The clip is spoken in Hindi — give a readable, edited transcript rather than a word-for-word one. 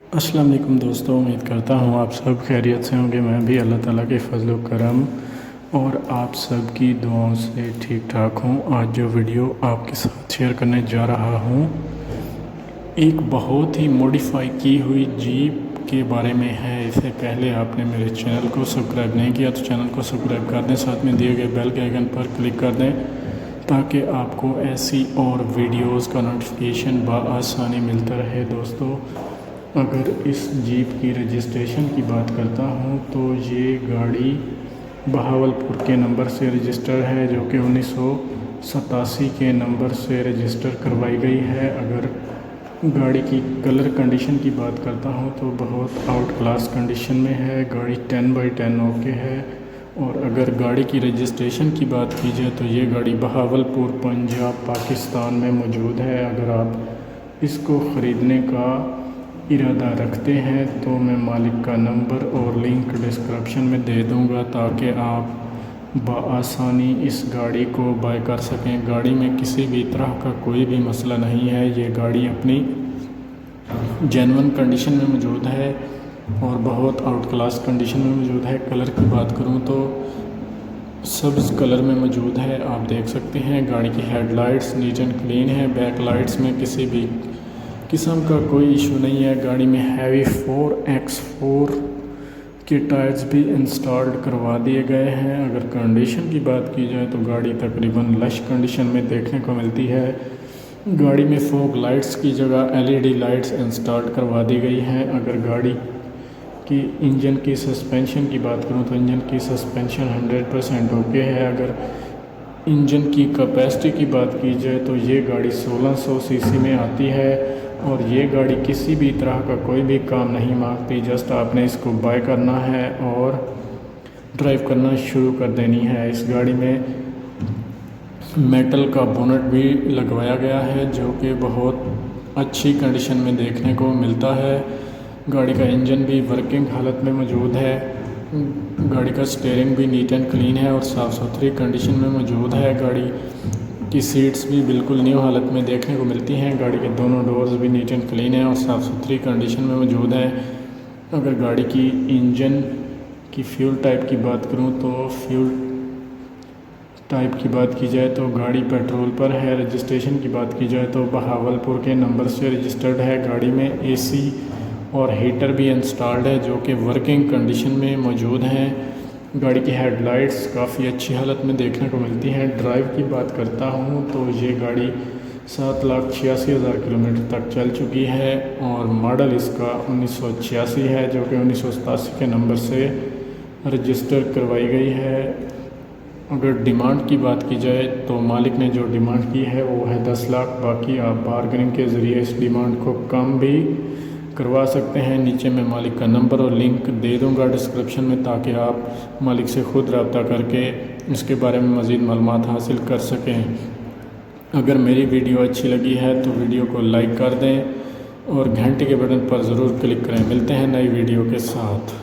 अस्सलाम वालेकुम दोस्तों, उम्मीद करता हूँ आप सब खैरियत से होंगे। मैं भी अल्लाह ताला के फजल व करम और आप सब की दुआओं से ठीक ठाक हूँ। आज जो वीडियो आपके साथ शेयर करने जा रहा हूँ, एक बहुत ही मॉडिफाई की हुई जीप के बारे में है। इससे पहले आपने मेरे चैनल को सब्सक्राइब नहीं किया तो चैनल को सब्सक्राइब कर दें, साथ में दिए गए बेल के आइकन पर क्लिक कर दें ताकि आपको ऐसी और वीडियोज़ का नोटिफिकेशन बआसानी मिलता रहे। दोस्तों, अगर इस जीप की रजिस्ट्रेशन की बात करता हूँ तो ये गाड़ी बहावलपुर के नंबर से रजिस्टर है, जो कि 1987 के नंबर से रजिस्टर करवाई गई है। अगर गाड़ी की कलर कंडीशन की बात करता हूँ तो बहुत आउट क्लास कंडीशन में है। गाड़ी 10/10 ओके है। और अगर गाड़ी की रजिस्ट्रेशन की बात की जाए तो ये गाड़ी बहावलपुर पंजाब पाकिस्तान में मौजूद है। अगर आप इसको ख़रीदने का इरादा रखते हैं तो मैं मालिक का नंबर और लिंक डिस्क्रिप्शन में दे दूंगा ताकि आप बआसानी इस गाड़ी को बाय कर सकें। गाड़ी में किसी भी तरह का कोई भी मसला नहीं है। ये गाड़ी अपनी जेन्युइन कंडीशन में मौजूद है और बहुत आउट क्लास कंडीशन में मौजूद है। कलर की बात करूं तो सब्ज़ कलर में मौजूद है, आप देख सकते हैं। गाड़ी की हेडलाइट्स नीट एंड क्लीन है। बैक लाइट्स में किसी भी किस्म का कोई इशू नहीं है। गाड़ी में हैवी 4x4 के टायर्स भी इंस्टॉल्ड करवा दिए गए हैं। अगर कंडीशन की बात की जाए तो गाड़ी तकरीबन लश कंडीशन में देखने को मिलती है। गाड़ी में फॉग लाइट्स की जगह LED लाइट्स इंस्टॉल्ड करवा दी गई हैं। अगर गाड़ी की इंजन की सस्पेंशन की बात करूं तो इंजन की सस्पेंशन 100% ओके है। अगर इंजन की कैपेसिटी की बात की जाए तो ये गाड़ी 1600 सीसी में आती है और ये गाड़ी किसी भी तरह का कोई भी काम नहीं मांगती। जस्ट आपने इसको बाय करना है और ड्राइव करना शुरू कर देनी है। इस गाड़ी में मेटल का बोनट भी लगवाया गया है, जो कि बहुत अच्छी कंडीशन में देखने को मिलता है। गाड़ी का इंजन भी वर्किंग हालत में मौजूद है। गाड़ी का स्टीयरिंग भी नीट एंड क्लीन है और साफ़ सुथरी कंडीशन में मौजूद है। गाड़ी की सीट्स भी बिल्कुल न्यू हालत में देखने को मिलती हैं। गाड़ी के दोनों डोर्स भी नीट एंड क्लीन है और साफ़ सुथरी कंडीशन में मौजूद है। अगर गाड़ी की इंजन की फ्यूल टाइप की बात करूं तो फ्यूल टाइप की बात की जाए तो गाड़ी पेट्रोल पर है। रजिस्ट्रेशन की बात की जाए तो बहावलपुर के नंबर से रजिस्टर्ड है। गाड़ी में AC और हीटर भी इंस्टॉल्ड है, जो कि वर्किंग कंडीशन में मौजूद हैं। गाड़ी की हेडलाइट्स काफ़ी अच्छी हालत में देखने को मिलती हैं। ड्राइव की बात करता हूँ तो ये गाड़ी 7,86,000 किलोमीटर तक चल चुकी है और मॉडल इसका 1986 है, जो कि 1987 के नंबर से रजिस्टर करवाई गई है। अगर डिमांड की बात की जाए तो मालिक ने जो डिमांड की है वो है 10 लाख। बाकी आप बार्गेनिंग के ज़रिए इस डिमांड को कम भी करवा सकते हैं। नीचे मैं मालिक का नंबर और लिंक दे दूंगा डिस्क्रिप्शन में ताकि आप मालिक से ख़ुद रब्ता करके इसके बारे में मज़ीद मालूमात हासिल कर सकें। अगर मेरी वीडियो अच्छी लगी है तो वीडियो को लाइक कर दें और घंटे के बटन पर ज़रूर क्लिक करें। मिलते हैं नई वीडियो के साथ।